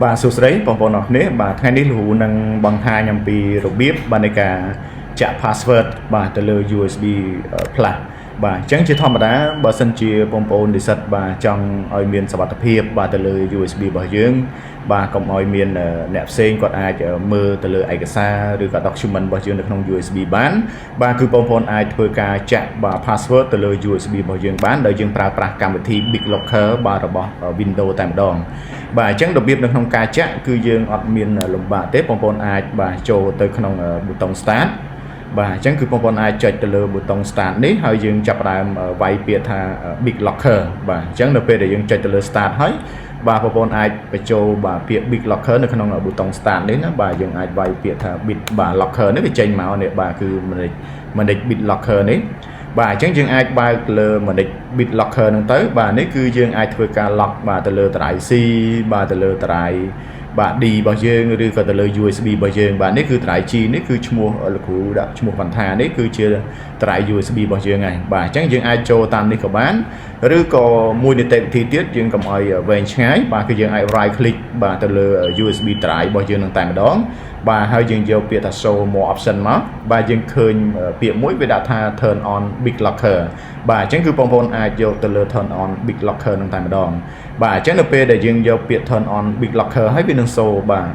បាទសួស្តីបងប្អូនអរគ្នាបាទថ្ងៃនេះលោកនឹងបង្ហាញអំពីរបៀបបាទនៃការចាក់ password បាទទៅលើ USB Plus បាទអញ្ចឹងជាធម្មតាបើសិនជាបងប្អូននិស្សិតបាទចង់ឲ្យមានសុវត្ថិភាពបាទទៅលើ USB របស់យើងបាទកុំឲ្យមានអ្នកផ្សេងគាត់អាចមើលទៅលើឯកសារឬក៏ document របស់យើងនៅក្នុង USB បានបាទគឺបងប្អូនអាចធ្វើការចាក់បាទ password ទៅលើ USB របស់យើងបានដោយយើងប្រើប្រាស់កម្មវិធី BitLocker បាទរបស់ Windows តែម្ដងបាទអញ្ចឹងរបៀបនៅក្នុងការចាក់គឺយើងអត់មានលំបាកទេបងប្អូនអាចបាទចូលទៅក្នុងប៊ូតុង Start បាទអញ្ចឹងគឺបងប្អូនអាចចុចទៅលើប៊ូតុង Start នេះហើយយើងចាប់ផ្ដើមវាយពាក្យថា BitLocker បាទអញ្ចឹងនៅពេលដែលយើងចុចទៅលើ Start ហើយបាទបងប្អូនអាចបញ្ចូលបាទពាក្យ BitLocker នៅក្នុងប៊ូតុង Start នេះណាបាទយើងអាចវាយពាក្យថា Bit បាទ Locker នេះវាចេញមកនេះបាទគឺមិនដេច BitLocker នេះបាទអញ្ចឹងយើងអាចបើកលើមិនដេច BitLocker ហ្នឹងទៅបាទនេះគឺយើងអាចធ្វើការ lock បាទទៅលើតារាយ C បាទទៅលើតារាយបាទ D របស់យើងឬក៏ទៅលើ USB របស់យើងបាទនេះគឺតារាយ G នេះគឺឈ្មោះលោកគ្រូដាក់ឈ្មោះបន្ថានេះគឺជាតារាយ USB របស់យើងហើយបាទអញ្ចឹងយើងអាចចូលតាមនេះក៏បានឬក៏មួយនីតិវិធីទៀតយើងកុំឲ្យវែងឆ្ងាយបាទគឺយើងអាច right click បាទទៅលើ USB តារាយរបស់យើងនឹងតែម្ដងបាទហើយយើងយកពាក្យថា show more option មកបាទយើងឃើញពាក្យមួយវាដាក់ថា turn on BitLocker បាទអញ្ចឹងគឺបងប្អូនអាចយកទៅលើ turn on BitLocker នឹងតែម្ដងបាទអញ្ចឹងនៅពេលដែលយើងយកពាក្យ turn on BitLocker ហើយវានឹង show បាទ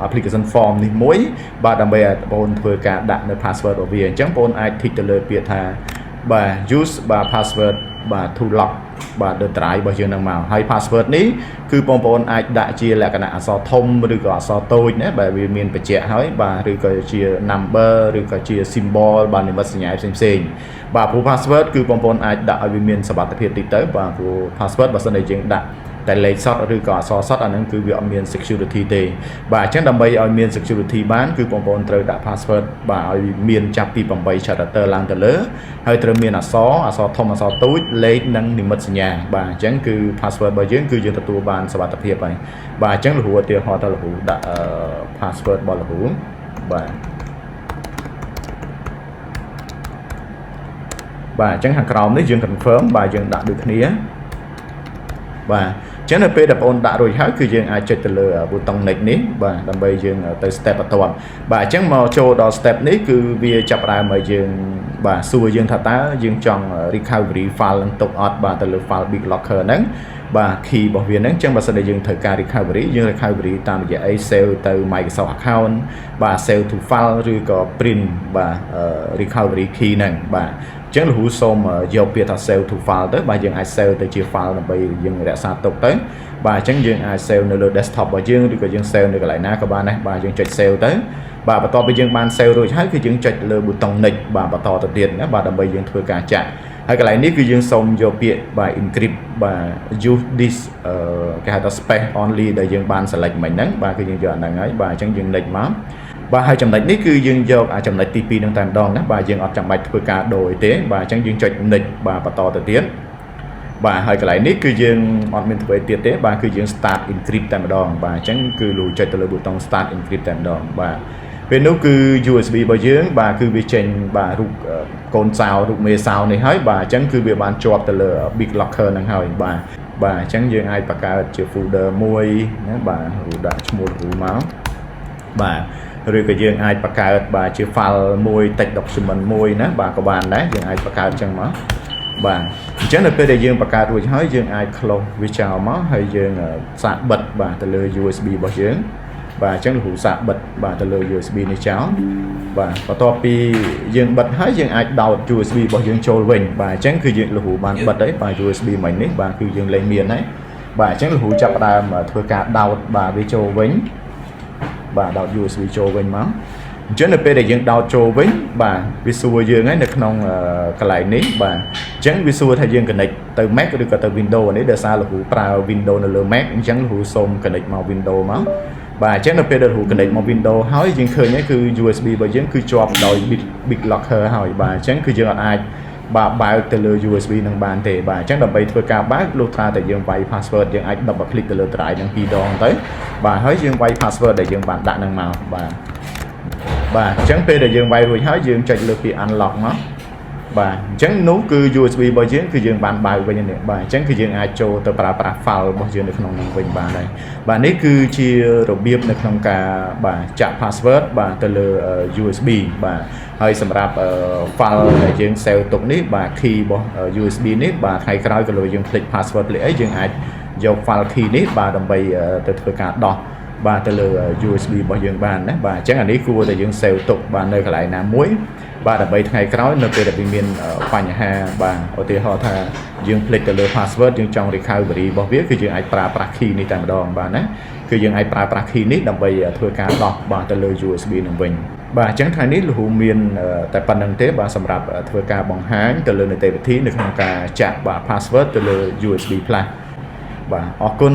application form នេះមួយបាទដើម្បីឲ្យបងប្អូនធ្វើការដាក់នៅ password របស់វាអញ្ចឹងបងប្អូនអាច tick ទៅលើពាក្យថាបាទ use បាទ password បាទ to lock បាទ the drive របស់យើងនឹងមកហើយ password នេះគឺបងប្អូនអាចដាក់ជាលក្ខណៈអក្សរធំឬក៏អក្សរតូចណាបាទវាមានបញ្ជាក់ហើយបាទឬក៏ជា number ឬក៏ជា symbol បាទនិមិត្តសញ្ញាផ្សេងបាទព្រោះ password គឺបងប្អូនអាចដាក់ឲ្យវាមានសុវត្ថិភាពតិចទៅបាទព្រោះ password បើសិនតែយើងដាក់តែលេខសុទ្ធឬក៏អក្សរសុទ្ធអាហ្នឹងគឺវាអត់មាន security ទេបាទអញ្ចឹងដើម្បីឲ្យមាន security បានគឺបងប្អូនត្រូវដាក់ password បាទឲ្យមានចាប់ពី8 character ឡើងទៅលើហើយត្រូវមានអក្សរធំអក្សរតូចលេខនិងនិមិត្តសញ្ញាបាទអញ្ចឹងគឺ password របស់យើងគឺយើងទទួលបានសុវត្ថិភាពហើយបាទអញ្ចឹងលោកគ្រូឧទាហរណ៍ទៅលោកគ្រូដាក់ password របស់លោកគ្រូបាទបាទអញ្ចឹងខាងក្រោមនេះយើង confirm បាទយើងដាក់ដូចគ្នាបាទអញ្ចឹងនៅពេលដែលបងប្អូនដាក់រួចហើយគឺយើងអាចចុចទៅលើប៊ូតុង next នេះបាទដើម្បីយើងទៅ step បន្ទាប់បាទអញ្ចឹងមកចូលដល់ step នេះគឺវាចាប់ផ្ដើមឲ្យយើងបាទសួរយើងថាតើយើងចង់ recovery file នឹងទុកអត់បាទទៅលើ file BitLocker ហ្នឹងបាទ key របស់វាហ្នឹងអញ្ចឹងបើសិនតែយើងត្រូវការ recovery យើង recovery តាមរយៈអី save ទៅ Microsoft account បាទ save to file ឬក៏ print បាទ recovery key ហ្នឹងបាទអញ្ចឹងលោកគ្រូសូមយកពាក្យថា save to file ទៅបាទយើងអាច save ទៅជា file ដើម្បីយើងរក្សាទុកទៅបាទអញ្ចឹងយើងអាច save នៅលើ desktop របស់យើងឬក៏យើង save នៅកន្លែងណាក៏បានដែរបាទយើងចុច save ទៅបាទបន្ទាប់ពីយើងបាន save រួចហើយគឺយើងចុចលើប៊ូតុង next បាទបន្តទៅទៀតណាបាទដើម្បីយើងធ្វើការចាក់ហើយកន្លែងនេះគឺយើងសូមយកពាក្យបាទ encrypt បាទ use this គេហៅថា space only ដែលយើងបាន select មិញហ្នឹងបាទគឺយើងយកអាហ្នឹងហើយបាទអញ្ចឹងយើង next មកបាទហើយចំណុចនេះគឺយើងយកចំណុចទី2ហ្នឹងតែម្ដងណាបាទយើងអត់ចាំបាច់ធ្វើការដូរអីទេបាទអញ្ចឹងយើងចុច next បាទបន្តទៅទៀតបាទហើយកន្លែងនេះគឺយើងអត់មានធ្វើអីទៀតទេបាទគឺយើង start encrypt តែម្ដងបាទអញ្ចឹងគឺលោកចុចទៅលើប៊ូតុង start encrypt តែម្ដងបាទពេលនោះគឺ USB របស់យើងបាទគឺវាចេញបាទរូបកូនសោរូបមេសោនេះហើយបាទអញ្ចឹងគឺវាបានជាប់ទៅលើ BitLocker ហ្នឹងហើយបាទអញ្ចឹងយើងអាចបង្កើតជា folder មួយណាបាទឬដាក់ឈ្មោះរូមកបាទឬក៏យើងអាចបង្កើតបាទជា file មួយ text document មួយណាបាទក៏បានដែរយើងអាចបង្កើតអញ្ចឹងមកបាទអញ្ចឹងនៅពេលដែលយើងបង្កើតរួចហើយយើងអាច close វាចោលមកហើយយើងសាកបិទបាទទៅលើ USB របស់យើងបាទអញ្ចឹងលោកគ្រូសាកបិទបាទទៅលើ USB នេះចោលបាទបន្ទាប់ពីយើងបិទហើយយើងអាចដោត USB របស់យើងចូលវិញបាទអញ្ចឹងគឺយើងលោកគ្រូបានបិទហើយបាទ USB មិញនេះបាទគឺយើងលែងមានហើយបាទអញ្ចឹងលោកគ្រូចាប់ផ្ដើមធ្វើការដោតបាទវាចូលវិញបាទដោត USB ចូលវិញមកអញ្ចឹងនៅពេលដែលយើងដោតចូលវិញបាទវាសួរយើងហើយនៅក្នុងកន្លែងនេះបាទអញ្ចឹងវាសួរថាយើង connect ទៅ Mac ឬក៏ទៅ Windows នេះដោយសារលោកគ្រូប្រើ Windows នៅលើ Mac អញ្ចឹងលោកគ្រូសូម connect មក Windows មកបាទអញ្ចឹងនៅពេលដែលលោកគ្រូ connect មក Windows ហើយយើងឃើញហ្នឹងគឺ USB របស់យើងគឺជាប់ដោយ BitLocker ហើយបាទអញ្ចឹងគឺយើងអាចបាទបើកទៅលើ USB នឹងបានទេបាទអញ្ចឹងដើម្បីធ្វើការបើកលុះត្រាតែយើងវាយ password យើងអាច double click ទៅលើ drive នឹង2ដងទៅបាទហើយយើងវាយ password ដែលយើងបានដាក់នឹងមកបាទអញ្ចឹងពេលដែលយើងវាយរួចហើយយើងចុចលើពាក្យ unlock មក បាទអញ្ចឹងនោះគឺ USB របស់យើងគឺយើងបានបើកវិញនេះបាទអញ្ចឹងគឺយើងអាចចូលទៅប្រើប្រាស់ file របស់យើងនៅក្នុងនោះវិញបានហើយបាទនេះគឺជារបៀបនៅក្នុងការបាទចាក់ password បាទទៅលើ USB បាទហើយសម្រាប់ file ដែលយើង save ទុកនេះបាទ key របស់ USB នេះបាទថ្ងៃក្រោយក៏លើយើងភ្លេច password ភ្លេចអីយើងអាចយក file key នេះបាទដើម្បីទៅធ្វើការដោះបាទទៅលើ USB របស់យើងបានណាបាទអញ្ចឹងអានេះគួរតែយើង save ទុកបាទនៅកន្លែងណាមួយបាទដើម្បីថ្ងៃក្រោយនៅពេលដែលមានបញ្ហាបាទឧទាហរណ៍ថាយើងភ្លេចទៅលើ password យើងចង់ recovery របស់វាគឺយើងអាចប្រើប្រាស់ key នេះតែម្ដងបាទណាគឺយើងអាចប្រើប្រាស់ key នេះដើម្បីធ្វើការដោះបាទទៅលើ USB នឹងវិញបាទអញ្ចឹងថ្ងៃនេះលហ៊ូមានតែប៉ុណ្្នឹងទេបាទសម្រាប់ធ្វើការបង្ហាញទៅលើនីតិវិធីនៅក្នុងការចាក់បាទ password ទៅលើ USB Flash បាទអរគុណ